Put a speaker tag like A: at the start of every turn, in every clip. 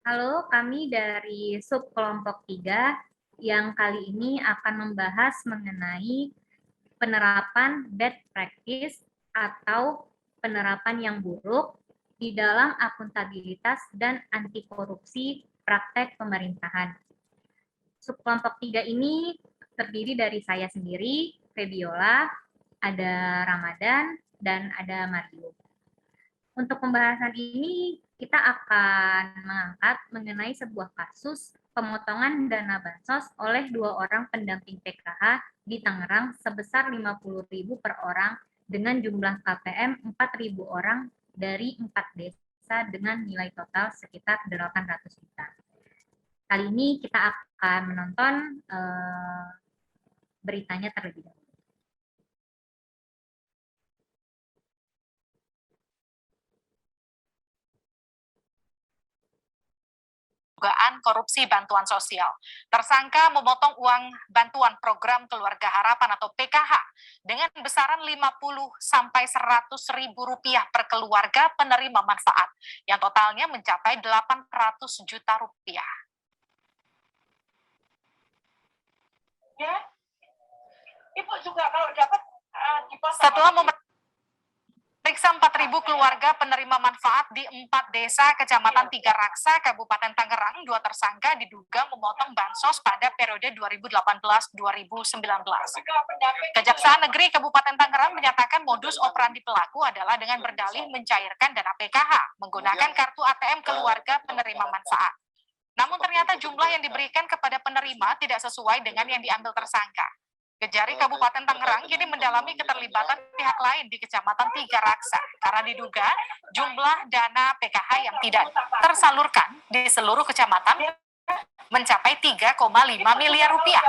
A: Halo, kami dari sub kelompok 3 yang kali ini akan membahas mengenai penerapan bad practice atau penerapan yang buruk di dalam akuntabilitas dan anti korupsi praktek pemerintahan. Sub kelompok 3 ini terdiri dari saya sendiri, Febiola, ada Ramadan, dan ada Mario. Untuk pembahasan ini, kita akan mengangkat mengenai sebuah kasus pemotongan dana bansos oleh 2 orang pendamping PKH di Tangerang sebesar 50.000 per orang dengan jumlah KPM 4.000 orang dari 4 desa dengan nilai total sekitar 800 juta. Kali ini kita akan menonton beritanya terlebih dahulu.
B: Dugaan korupsi bantuan sosial. Tersangka memotong uang bantuan program Keluarga Harapan atau PKH dengan besaran 50 sampai 100 ribu rupiah per keluarga penerima manfaat, yang totalnya mencapai 800 juta rupiah. Ya, Ibu juga kalau dapat setelah periksa 4.000 keluarga penerima manfaat di 4 desa Kecamatan Tiga Raksa, Kabupaten Tangerang, 2 tersangka diduga memotong bansos pada periode 2018-2019. Kejaksaan Negeri Kabupaten Tangerang menyatakan modus operandi pelaku adalah dengan berdalih mencairkan dana PKH menggunakan kartu ATM keluarga penerima manfaat. Namun ternyata jumlah yang diberikan kepada penerima tidak sesuai dengan yang diambil tersangka. Kejari Kabupaten Tangerang kini mendalami keterlibatan pihak lain di Kecamatan Tiga Raksa karena diduga jumlah dana PKH yang tidak tersalurkan di seluruh kecamatan mencapai 3,5 miliar rupiah.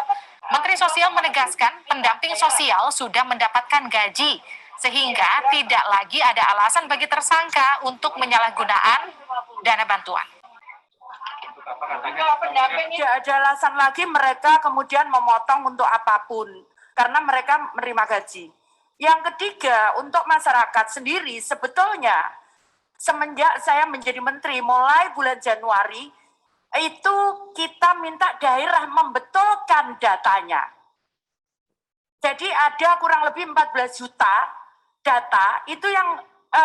B: Menteri Sosial menegaskan pendamping sosial sudah mendapatkan gaji sehingga tidak lagi ada alasan bagi tersangka untuk menyalahgunaan dana bantuan.
C: Tidak ada alasan lagi mereka kemudian memotong untuk apapun, karena mereka menerima gaji. Yang ketiga, untuk masyarakat sendiri, sebetulnya semenjak saya menjadi menteri, mulai bulan Januari, itu kita minta daerah membetulkan datanya. Jadi ada kurang lebih 14 juta data, itu yang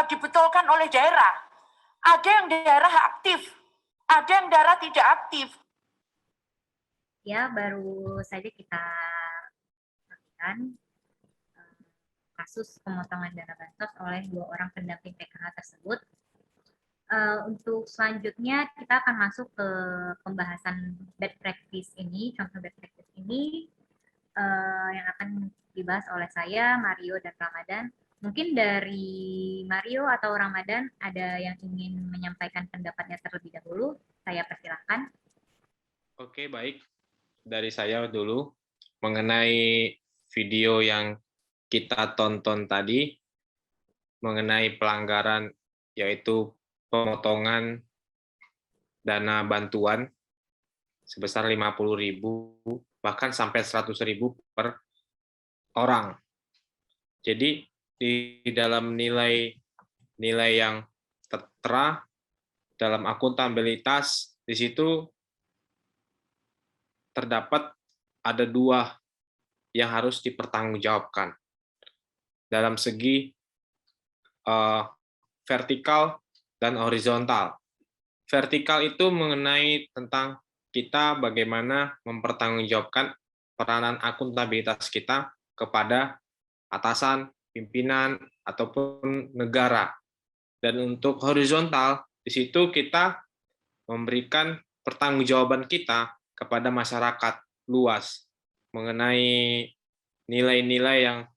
C: dibetulkan oleh daerah. Ada yang daerah aktif, ada yang daerah tidak aktif.
A: Ya, baru saja kita saksikan kasus pemotongan dana bansos oleh 2 orang pendamping PKH tersebut. Untuk selanjutnya kita akan masuk ke pembahasan bad practice ini, contoh bad practice ini yang akan dibahas oleh saya, Mario, dan Ramadan. Mungkin dari Mario atau Ramadan ada yang ingin menyampaikan pendapatnya terlebih dahulu. Saya persilahkan.
D: Oke, baik. Dari saya dulu mengenai video yang kita tonton tadi mengenai pelanggaran yaitu pemotongan dana bantuan sebesar 50.000 bahkan sampai 100.000 per orang. Jadi di dalam nilai yang tertera dalam akuntabilitas di situ terdapat ada 2 yang harus dipertanggungjawabkan dalam segi vertikal dan horizontal. Vertikal itu mengenai tentang kita bagaimana mempertanggungjawabkan peranan akuntabilitas kita kepada atasan, pimpinan, ataupun negara. Dan untuk horizontal, di situ kita memberikan pertanggungjawaban kita kepada masyarakat luas mengenai nilai-nilai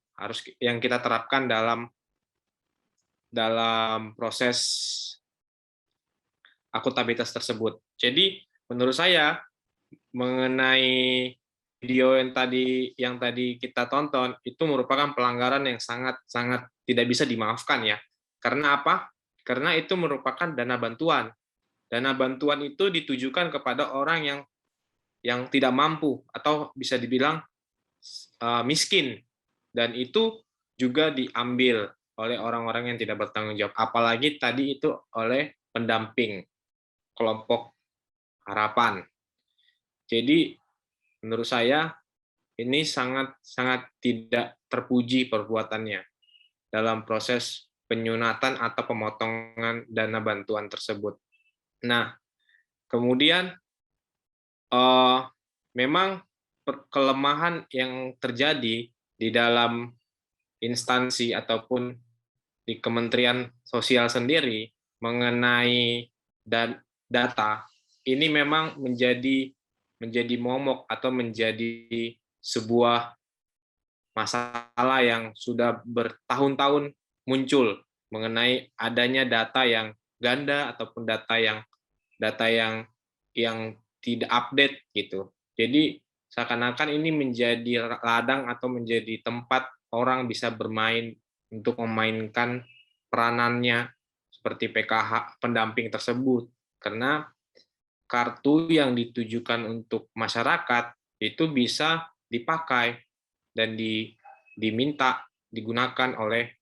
D: yang kita terapkan dalam proses akuntabilitas tersebut. Jadi menurut saya mengenai video yang tadi kita tonton itu merupakan pelanggaran yang sangat tidak bisa dimaafkan ya. Karena apa? Karena itu merupakan dana bantuan. Dana bantuan itu ditujukan kepada orang yang tidak mampu atau bisa dibilang miskin, dan itu juga diambil oleh orang-orang yang tidak bertanggung jawab. Apalagi tadi itu oleh pendamping kelompok harapan. Jadi menurut saya ini sangat tidak terpuji perbuatannya dalam proses penyunatan atau pemotongan dana bantuan tersebut. Nah, kemudian memang kelemahan yang terjadi di dalam instansi ataupun di Kementerian Sosial sendiri mengenai data ini memang menjadi momok atau menjadi sebuah masalah yang sudah bertahun-tahun muncul mengenai adanya data yang ganda ataupun data yang tidak update gitu. Jadi seakan-akan ini menjadi ladang atau menjadi tempat orang bisa bermain untuk memainkan peranannya seperti PKH pendamping tersebut. Karena kartu yang ditujukan untuk masyarakat itu bisa dipakai dan diminta digunakan oleh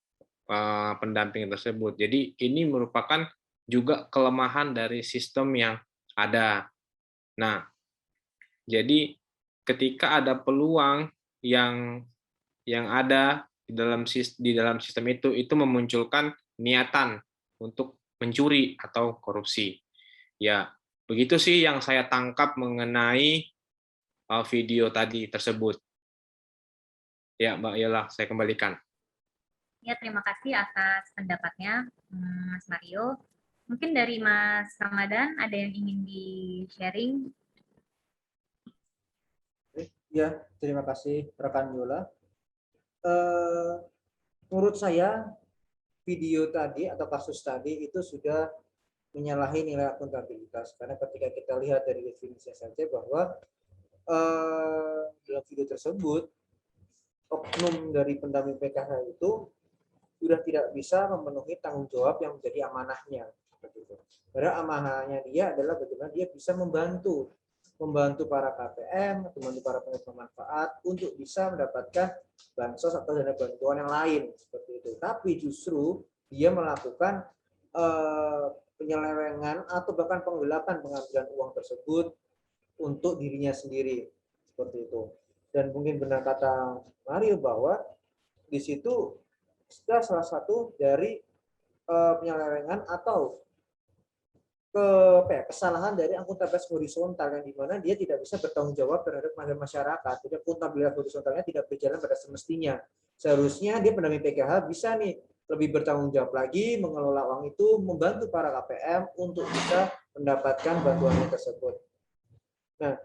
D: pendamping tersebut. Jadi ini merupakan juga kelemahan dari sistem yang ada. Nah, jadi ketika ada peluang yang ada di dalam sistem itu memunculkan niatan untuk mencuri atau korupsi. Ya, begitu sih yang saya tangkap mengenai video tadi tersebut. Ya, Mbak Yola, saya kembalikan.
A: Ya, terima kasih atas pendapatnya, Mas Mario. Mungkin dari Mas Ramadan ada yang ingin di-sharing?
E: Ya, terima kasih rekan Yola. Menurut saya video tadi atau kasus tadi itu sudah menyalahi nilai akuntabilitas, karena ketika kita lihat dari definisinya saja bahwa dalam video tersebut oknum dari pendamping PKH itu sudah tidak bisa memenuhi tanggung jawab yang menjadi amanahnya. Padahal amanahnya dia adalah bagaimana dia bisa membantu para KPM, membantu para penerima manfaat untuk bisa mendapatkan bansos atau dana bantuan yang lain seperti itu. Tapi justru dia melakukan penyelewengan atau bahkan penggelapan pengambilan uang tersebut untuk dirinya sendiri seperti itu. Dan mungkin benar kata Mario bahwa di situ salah satu dari penyelewengan atau kesalahan dari akuntabilitas horizontal yang dimana dia tidak bisa bertanggung jawab terhadap masyarakat. Jadi akuntabilitas horizontalnya tidak berjalan pada semestinya. Seharusnya dia pendamping PKH bisa nih lebih bertanggung jawab lagi mengelola uang itu, membantu para KPM untuk bisa mendapatkan bantuannya tersebut. Nah,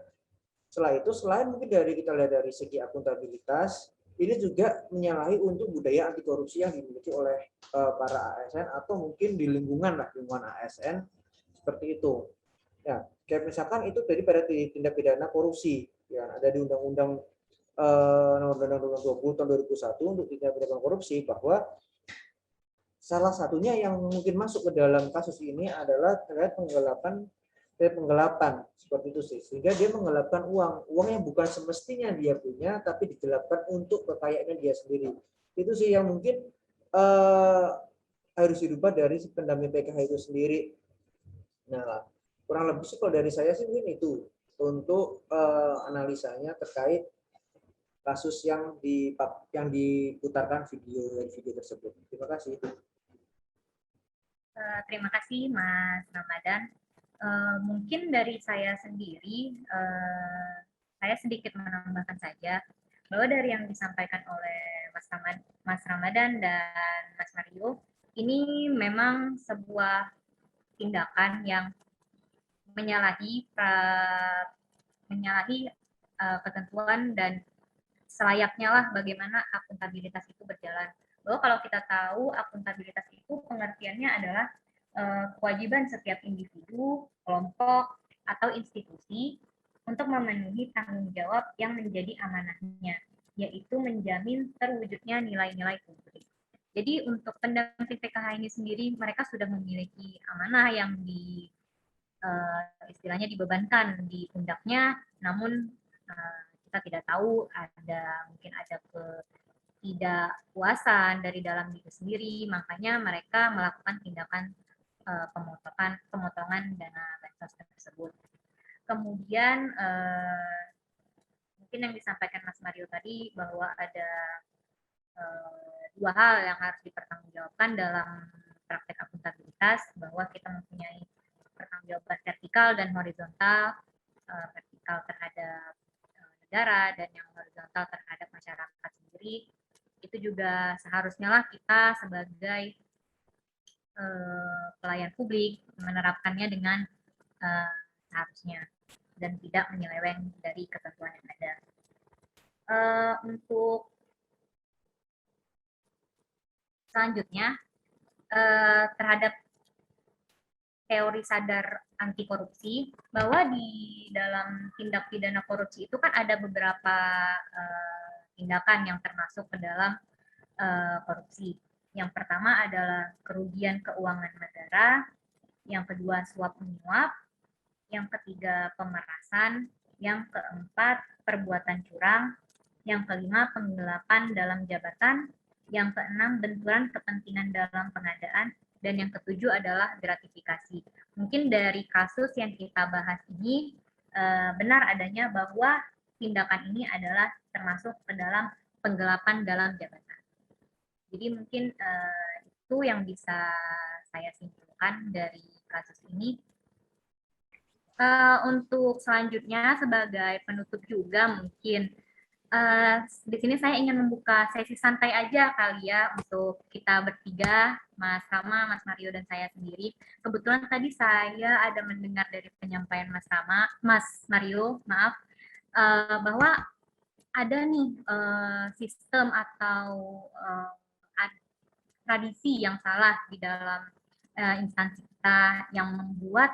E: setelah itu selain mungkin dari kita lihat dari segi akuntabilitas, ini juga menyalahi untuk budaya anti korupsi yang dimiliki oleh para ASN atau mungkin di lingkungan ASN seperti itu. Ya, kayak misalkan itu daripada tindak pidana korupsi, ya ada di Undang-Undang Nomor 20 Tahun 2001 untuk tindak pidana korupsi, bahwa salah satunya yang mungkin masuk ke dalam kasus ini adalah terkait penggelapan seperti itu sih, sehingga dia menggelapkan uang yang bukan semestinya dia punya tapi digelapkan untuk kekayaannya dia sendiri. Itu sih yang mungkin harus dirubah dari pendamping PKH itu sendiri. Nah, kurang lebih sih kalau dari saya sih mungkin itu untuk analisanya terkait kasus yang diputarkan video tersebut. Terima kasih.
A: Terima kasih Mas Ramadan. Mungkin dari saya sendiri, saya sedikit menambahkan saja bahwa dari yang disampaikan oleh Mas Ramadan dan Mas Mario, ini memang sebuah tindakan yang menyalahi ketentuan dan selayaknya lah bagaimana akuntabilitas itu berjalan. Bahwa kalau kita tahu akuntabilitas itu pengertiannya adalah kewajiban setiap individu, kelompok, atau institusi untuk memenuhi tanggung jawab yang menjadi amanahnya, yaitu menjamin terwujudnya nilai-nilai publik. Jadi untuk pendamping PKH ini sendiri, mereka sudah memiliki amanah yang istilahnya dibebankan di pundaknya, namun kita tidak tahu mungkin ada ketidakpuasan dari dalam diri sendiri, makanya mereka melakukan tindakan pemotongan dana bansos tersebut. Kemudian mungkin yang disampaikan Mas Mario tadi bahwa ada dua hal yang harus dipertanggungjawabkan dalam praktek akuntabilitas, bahwa kita mempunyai pertanggungjawaban vertikal dan horizontal, vertikal terhadap negara dan yang horizontal terhadap masyarakat sendiri. Itu juga seharusnya lah kita sebagai pelayan publik menerapkannya dengan seharusnya dan tidak menyeleweng dari ketentuan yang ada. Untuk selanjutnya, terhadap teori sadar anti korupsi, bahwa di dalam tindak pidana korupsi itu kan ada beberapa tindakan yang termasuk ke dalam korupsi. Yang pertama adalah kerugian keuangan negara, yang kedua suap menyuap, yang ketiga pemerasan, yang keempat perbuatan curang, yang kelima penggelapan dalam jabatan, yang keenam benturan kepentingan dalam pengadaan, dan yang ketujuh adalah gratifikasi. Mungkin dari kasus yang kita bahas ini benar adanya bahwa tindakan ini adalah termasuk ke dalam penggelapan dalam jabatan. Jadi mungkin itu yang bisa saya simpulkan dari kasus ini. Untuk selanjutnya sebagai penutup juga mungkin di sini saya ingin membuka sesi santai aja kali ya untuk kita bertiga, Mas Rama, Mas Mario, dan saya sendiri. Kebetulan tadi saya ada mendengar dari penyampaian Mas Mario, maaf, bahwa ada nih sistem atau tradisi yang salah di dalam instansi kita yang membuat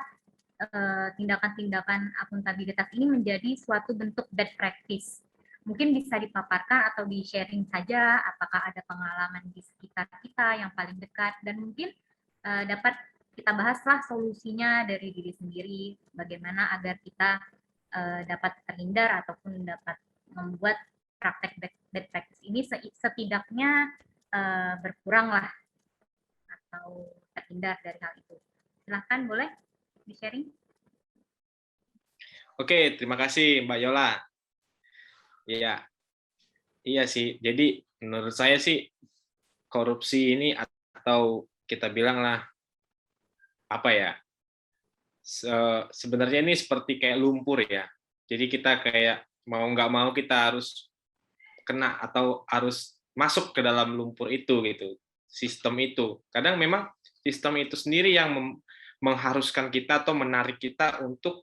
A: tindakan-tindakan akuntabilitas ini menjadi suatu bentuk bad practice. Mungkin bisa dipaparkan atau di-sharing saja apakah ada pengalaman di sekitar kita yang paling dekat, dan mungkin dapat kita bahaslah solusinya dari diri sendiri, bagaimana agar kita dapat terhindar ataupun dapat membuat praktek bad practice ini setidaknya berkurang lah atau terhindar dari hal itu. Silahkan, boleh di-sharing.
D: Oke, terima kasih Mbak Yola. Iya sih. Jadi menurut saya sih korupsi ini, atau kita bilanglah apa ya? Sebenarnya ini seperti kayak lumpur ya. Jadi kita kayak mau nggak mau kita harus kena atau harus masuk ke dalam lumpur itu gitu. Sistem itu. Kadang memang sistem itu sendiri yang mengharuskan kita atau menarik kita untuk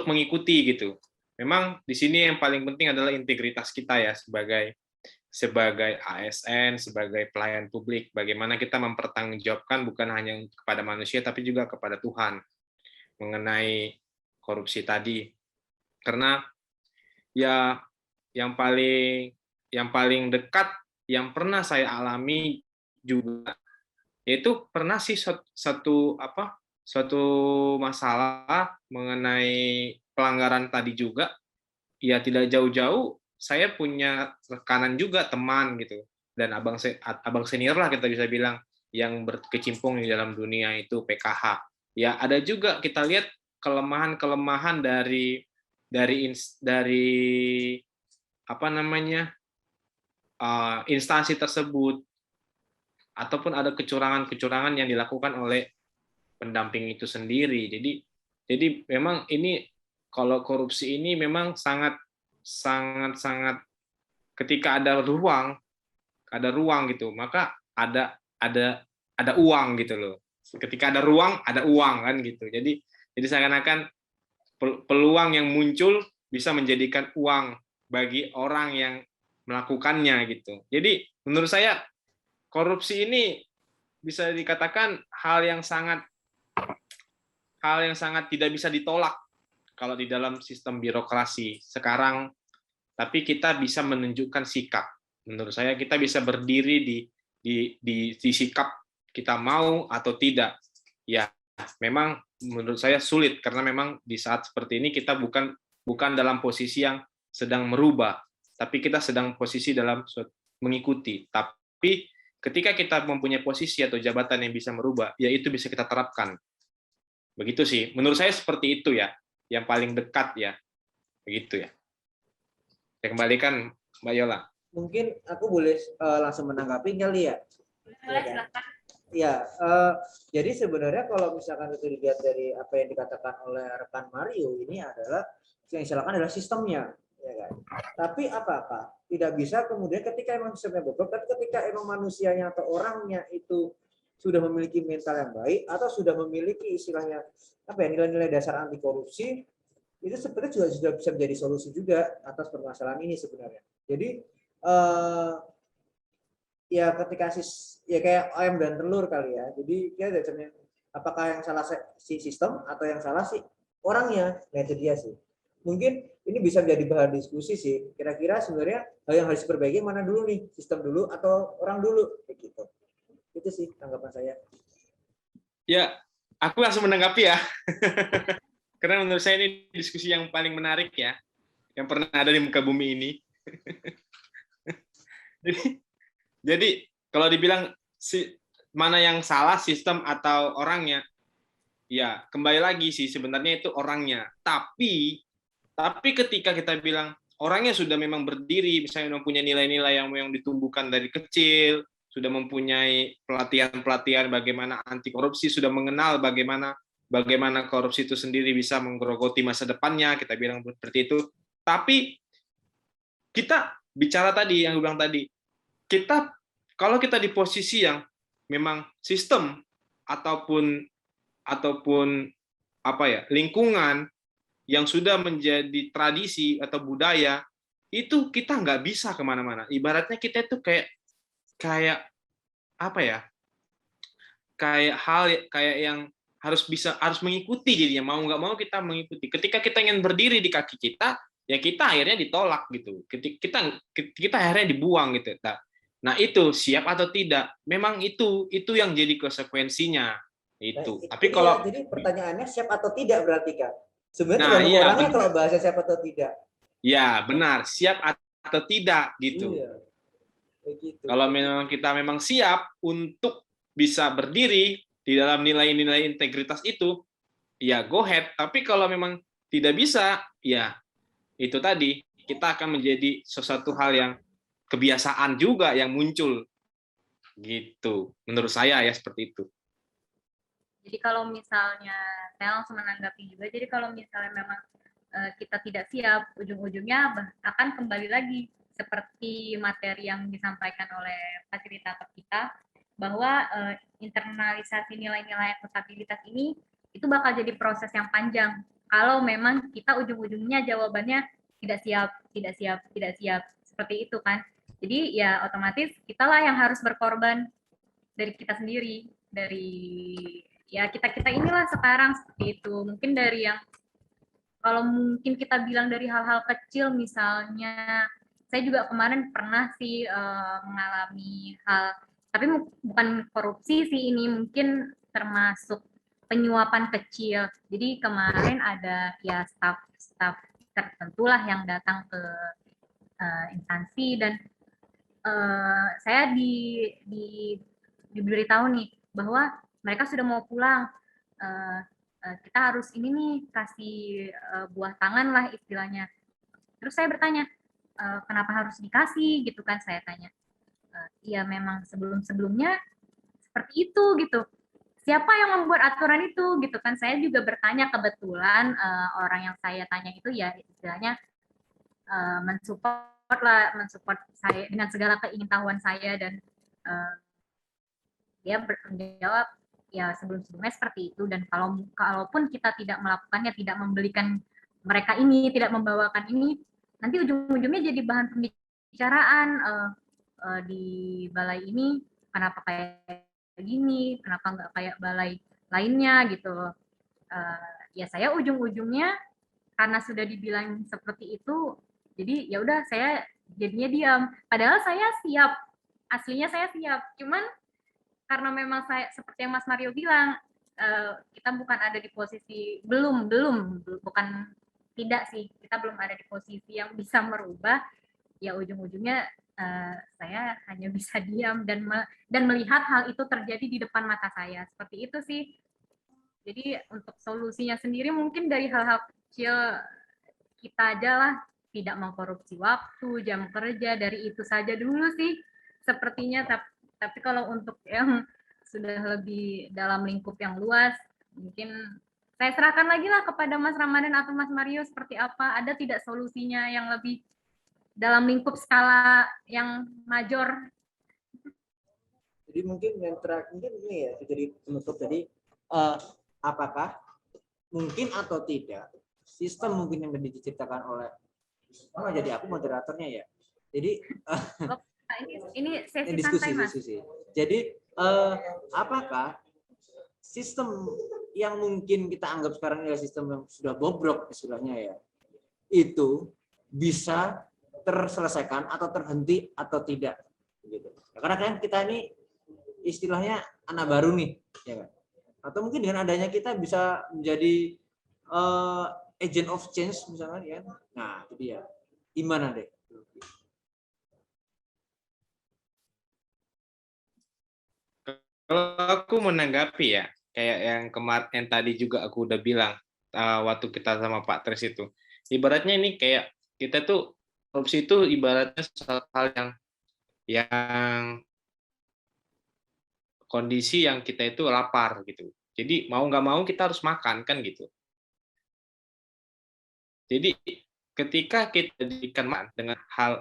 D: mengikuti gitu. Memang di sini yang paling penting adalah integritas kita ya sebagai ASN, sebagai pelayan publik. Bagaimana kita mempertanggungjawabkan bukan hanya kepada manusia tapi juga kepada Tuhan mengenai korupsi tadi. Karena ya yang paling dekat yang pernah saya alami juga, yaitu pernah sih suatu masalah mengenai pelanggaran tadi juga, ya tidak jauh-jauh saya punya rekanan juga, teman gitu, dan abang senior lah kita bisa bilang, yang berkecimpung di dalam dunia itu PKH. Ya ada juga kita lihat kelemahan-kelemahan dari instansi tersebut, ataupun ada kecurangan-kecurangan yang dilakukan oleh pendamping itu sendiri. Jadi memang ini, kalau korupsi ini memang sangat ketika ada ruang gitu, maka ada uang gitu loh. Ketika ada ruang, ada uang kan gitu. Jadi seakan-akan peluang yang muncul bisa menjadikan uang bagi orang yang melakukannya gitu. Jadi menurut saya korupsi ini bisa dikatakan hal yang sangat tidak bisa ditolak kalau di dalam sistem birokrasi sekarang, tapi kita bisa menunjukkan sikap. Menurut saya kita bisa berdiri di sikap kita mau atau tidak. Ya, memang menurut saya sulit karena memang di saat seperti ini kita bukan dalam posisi yang sedang merubah, tapi kita sedang posisi dalam mengikuti. Tapi ketika kita mempunyai posisi atau jabatan yang bisa merubah, ya itu bisa kita terapkan. Begitu sih. Menurut saya seperti itu ya, yang paling dekat ya. Begitu ya. Saya kembalikan Mbak Yola.
E: Mungkin aku boleh langsung menanggapi kali ya.
A: Boleh, silakan.
E: Ya, jadi sebenarnya kalau misalkan itu dilihat dari apa yang dikatakan oleh rekan Mario, ini adalah yang silakan adalah sistemnya, ya kan. Tapi apakah tidak bisa kemudian ketika emang sistemnya bobrok, tapi ketika emang manusianya atau orangnya itu sudah memiliki mental yang baik atau sudah memiliki istilahnya apa ya, nilai-nilai dasar anti korupsi, itu sebenarnya juga sudah bisa menjadi solusi juga atas permasalahan ini sebenarnya. Jadi ya ketika ya kayak ayam dan telur kali ya. Jadi ya apakah yang salah si sistem atau yang salah si orangnya? Nah itu dia sih. Mungkin ini bisa menjadi bahan diskusi sih. Kira-kira sebenarnya hal yang harus diperbaiki mana dulu nih? Sistem dulu atau orang dulu? Kayak gitu. Itu sih tanggapan saya.
D: Ya, aku langsung menanggapi ya. Karena menurut saya ini diskusi yang paling menarik ya, yang pernah ada di muka bumi ini. Jadi kalau dibilang mana yang salah, sistem atau orangnya, ya kembali lagi sih sebenarnya itu orangnya. Tapi ketika kita bilang orangnya sudah memang berdiri, misalnya mempunyai nilai-nilai yang ditumbuhkan dari kecil, sudah mempunyai pelatihan-pelatihan bagaimana anti korupsi, sudah mengenal bagaimana korupsi itu sendiri bisa menggerogoti masa depannya, kita bilang seperti itu. Tapi kita bicara tadi, yang gue bilang tadi, kalau kita di posisi yang memang sistem ataupun apa ya, lingkungan yang sudah menjadi tradisi atau budaya, itu kita nggak bisa kemana-mana. Ibaratnya kita itu kayak apa ya, kayak yang harus mengikuti, jadinya mau nggak mau kita mengikuti. Ketika kita ingin berdiri di kaki kita, ya kita akhirnya ditolak gitu. Kita akhirnya dibuang gitu. Nah itu siap atau tidak, memang itu yang jadi konsekuensinya itu.
E: Nah,
D: Tapi kalau
E: jadi pertanyaannya siap atau tidak berarti kan? Sebenarnya
D: nah
E: tergantung
D: iya
E: orangnya kalau bahasa siap atau tidak.
D: ya benar, siap atau tidak gitu.
E: Iya. Begitu.
D: Kalau memang kita memang siap untuk bisa berdiri di dalam nilai-nilai integritas itu, ya go ahead. Tapi kalau memang tidak bisa, ya itu tadi, kita akan menjadi sesuatu hal yang kebiasaan juga yang muncul. Gitu. Menurut saya ya seperti itu.
A: Jadi kalau misalnya, saya langsung menanggapi juga, jadi kalau misalnya memang kita tidak siap, ujung-ujungnya akan kembali lagi seperti materi yang disampaikan oleh fasilitator kita, bahwa internalisasi nilai-nilai akuntabilitas ini itu bakal jadi proses yang panjang kalau memang kita ujung-ujungnya jawabannya tidak siap, tidak siap, tidak siap, seperti itu kan. Jadi ya otomatis kitalah yang harus berkorban dari kita sendiri, dari ya kita inilah sekarang seperti itu. Mungkin dari yang kalau mungkin kita bilang dari hal-hal kecil, misalnya saya juga kemarin pernah sih mengalami hal, tapi bukan korupsi sih, ini mungkin termasuk penyuapan kecil. Jadi kemarin ada ya staf tertentu lah yang datang ke instansi, dan saya diberitahu nih bahwa mereka sudah mau pulang. Kita harus ini nih kasih buah tangan lah istilahnya. Terus saya bertanya, kenapa harus dikasih gitu kan, saya tanya. Ya memang sebelum-sebelumnya seperti itu gitu. Siapa yang membuat aturan itu gitu kan? Saya juga bertanya, kebetulan orang yang saya tanya itu ya istilahnya mensupport saya dengan segala keingintahuan saya, dan dia menjawab ya sebelum-sebelumnya seperti itu, dan kalaupun kita tidak melakukannya, tidak membelikan mereka ini, tidak membawakan ini, nanti ujung-ujungnya jadi bahan pembicaraan di balai ini, kenapa kayak gini, kenapa nggak kayak balai lainnya gitu. Ya saya ujung-ujungnya karena sudah dibilang seperti itu, jadi ya udah saya jadinya diam. Padahal saya siap, aslinya saya siap, cuman karena memang saya seperti yang Mas Mario bilang, kita bukan ada di posisi bukan tidak sih, kita belum ada di posisi yang bisa merubah. Ya ujung-ujungnya saya hanya bisa diam dan melihat hal itu terjadi di depan mata saya, seperti itu sih. Jadi untuk solusinya sendiri mungkin dari hal-hal kecil kita aja lah, tidak mengkorupsi waktu, jam kerja, dari itu saja dulu sih sepertinya. Tapi kalau untuk yang sudah lebih dalam lingkup yang luas, mungkin saya serahkan lagi lah kepada Mas Ramadan atau Mas Mario seperti apa. Ada tidak solusinya yang lebih dalam lingkup skala yang major?
E: Jadi mungkin yang terakhir mungkin ini ya, jadi penutup. Jadi apakah mungkin atau tidak sistem mungkin yang diceritakan oleh jadi aku moderatornya ya. Jadi
A: ini sesi
E: diskusi,
A: santai, Mas.
E: diskusi. Jadi apakah sistem yang mungkin kita anggap sekarang adalah sistem yang sudah bobrok istilahnya ya, itu bisa terselesaikan atau terhenti atau tidak gitu. Karena kan kita ini istilahnya anak baru nih, ya kan? Atau mungkin dengan adanya kita bisa menjadi agent of change misalnya ya. Nah, itu dia. Gimana deh?
D: Kalau aku menanggapi ya, kayak yang kemarin yang tadi juga aku udah bilang waktu kita sama Pak Tres itu, ibaratnya ini kayak kita tuh korupsi itu ibaratnya suatu hal yang kondisi yang kita itu lapar gitu. Jadi mau nggak mau kita harus makan kan gitu. Jadi ketika kita diberikan makan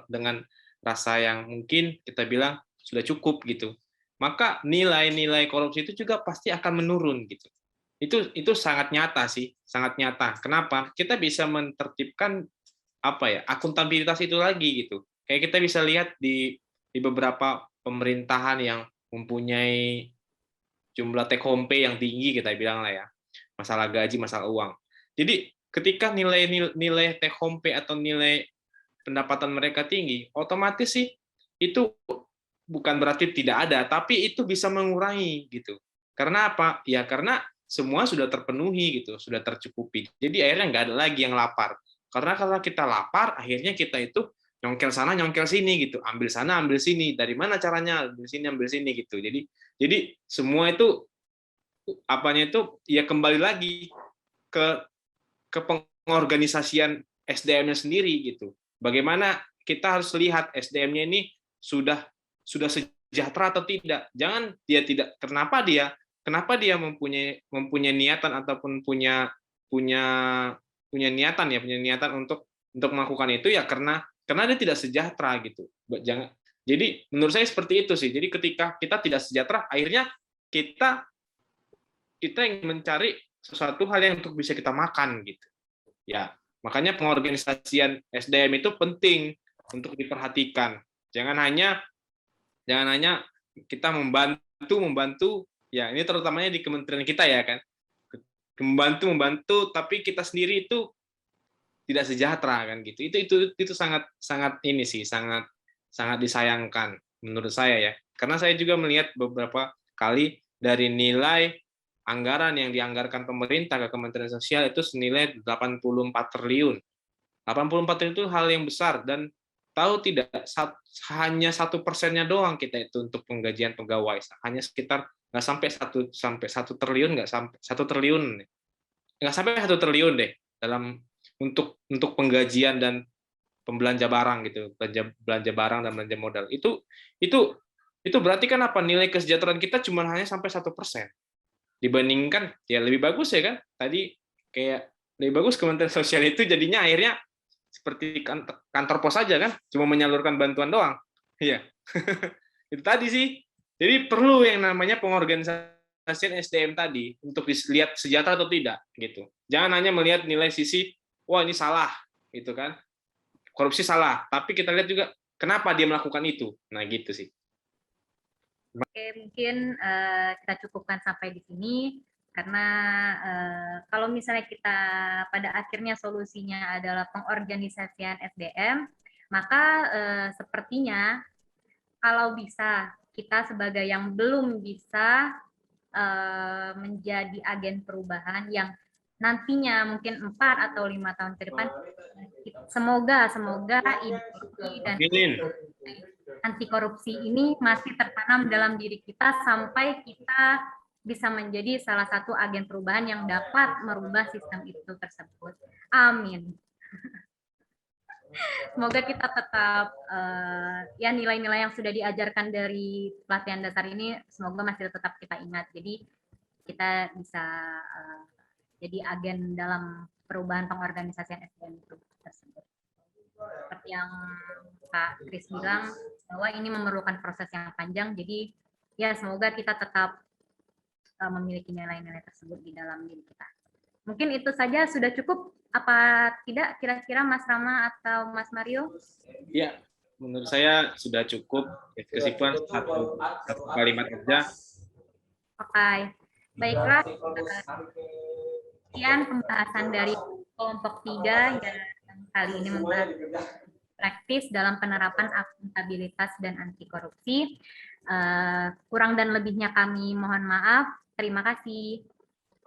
D: dengan rasa yang mungkin kita bilang sudah cukup gitu, maka nilai-nilai korupsi itu juga pasti akan menurun gitu. Itu sangat nyata sih, sangat nyata. Kenapa? Kita bisa menertibkan akuntabilitas itu lagi gitu. Kayak kita bisa lihat di beberapa pemerintahan yang mempunyai jumlah take home pay yang tinggi, kita bilang lah ya, masalah gaji, masalah uang. Jadi ketika nilai take home pay atau nilai pendapatan mereka tinggi, otomatis sih itu bukan berarti tidak ada, tapi itu bisa mengurangi gitu. Karena apa? Ya karena semua sudah terpenuhi gitu, sudah tercukupi. Jadi akhirnya nggak ada lagi yang lapar. Karena kalau kita lapar, akhirnya kita itu nyongkel sana, nyongkel sini gitu, ambil sana, ambil sini. Dari mana caranya? Ambil sini gitu. Jadi semua itu ya kembali lagi ke pengorganisasian SDM-nya sendiri gitu. Bagaimana kita harus lihat SDM-nya ini sudah sejahtera atau tidak. Jangan dia tidak. Kenapa dia mempunyai niatan ataupun punya niatan untuk melakukan itu ya karena dia tidak sejahtera gitu. Jadi menurut saya seperti itu sih. Jadi ketika kita tidak sejahtera, akhirnya kita ingin mencari sesuatu hal yang untuk bisa kita makan gitu. Ya, makanya pengorganisasian SDM itu penting untuk diperhatikan. Jangan hanya kita membantu ya, ini terutamanya di kementerian kita ya kan. Membantu tapi kita sendiri itu tidak sejahtera kan gitu. Itu sangat ini sih, sangat disayangkan menurut saya ya. Karena saya juga melihat beberapa kali dari nilai anggaran yang dianggarkan pemerintah ke Kementerian Sosial itu senilai 84 triliun. 84 triliun itu hal yang besar, dan tahu tidak, hanya 1%-nya doang kita itu untuk penggajian pegawai, hanya sekitar nggak sampai 1 triliun, nggak sampai 1 triliun deh dalam untuk penggajian dan pembelanja barang gitu, belanja barang dan belanja modal. Itu berarti kan apa, nilai kesejahteraan kita cuma hanya sampai 1%. Dibandingkan ya lebih bagus ya kan, tadi kayak lebih bagus Kementerian Sosial itu jadinya akhirnya seperti kantor pos saja kan, cuma menyalurkan bantuan doang. Iya. Itu tadi sih. Jadi perlu yang namanya pengorganisasian SDM tadi untuk dilihat sejahtera atau tidak gitu. Jangan hanya melihat nilai sisi wah ini salah gitu kan. Korupsi salah, tapi kita lihat juga kenapa dia melakukan itu. Nah, gitu sih.
A: Oke, mungkin kita cukupkan sampai di sini, karena kalau misalnya kita pada akhirnya solusinya adalah pengorganisasian SDM, maka sepertinya kalau bisa kita sebagai yang belum bisa menjadi agen perubahan yang nantinya mungkin 4 atau 5 tahun ke depan, semoga ideologi dan anti korupsi ini masih tertanam dalam diri kita sampai kita bisa menjadi salah satu agen perubahan yang dapat merubah sistem itu tersebut. Amin. Semoga kita tetap ya nilai-nilai yang sudah diajarkan dari pelatihan dasar ini semoga masih tetap kita ingat. Jadi kita bisa jadi agen dalam perubahan pengorganisasian SDM itu tersebut. Seperti yang Kak Kris bilang bahwa ini memerlukan proses yang panjang. Jadi ya semoga kita tetap memiliki nilai-nilai tersebut di dalam diri kita. Mungkin itu saja sudah cukup apa tidak kira-kira Mas Rama atau Mas Mario?
D: Ya, menurut saya sudah cukup. Kesimpulan satu kalimat aja.
A: Oke, baiklah. Sekian pembahasan dari kelompok 3 yang kali ini membahas praktis dalam penerapan akuntabilitas dan anti korupsi. Kurang dan lebihnya kami mohon maaf. Terima kasih.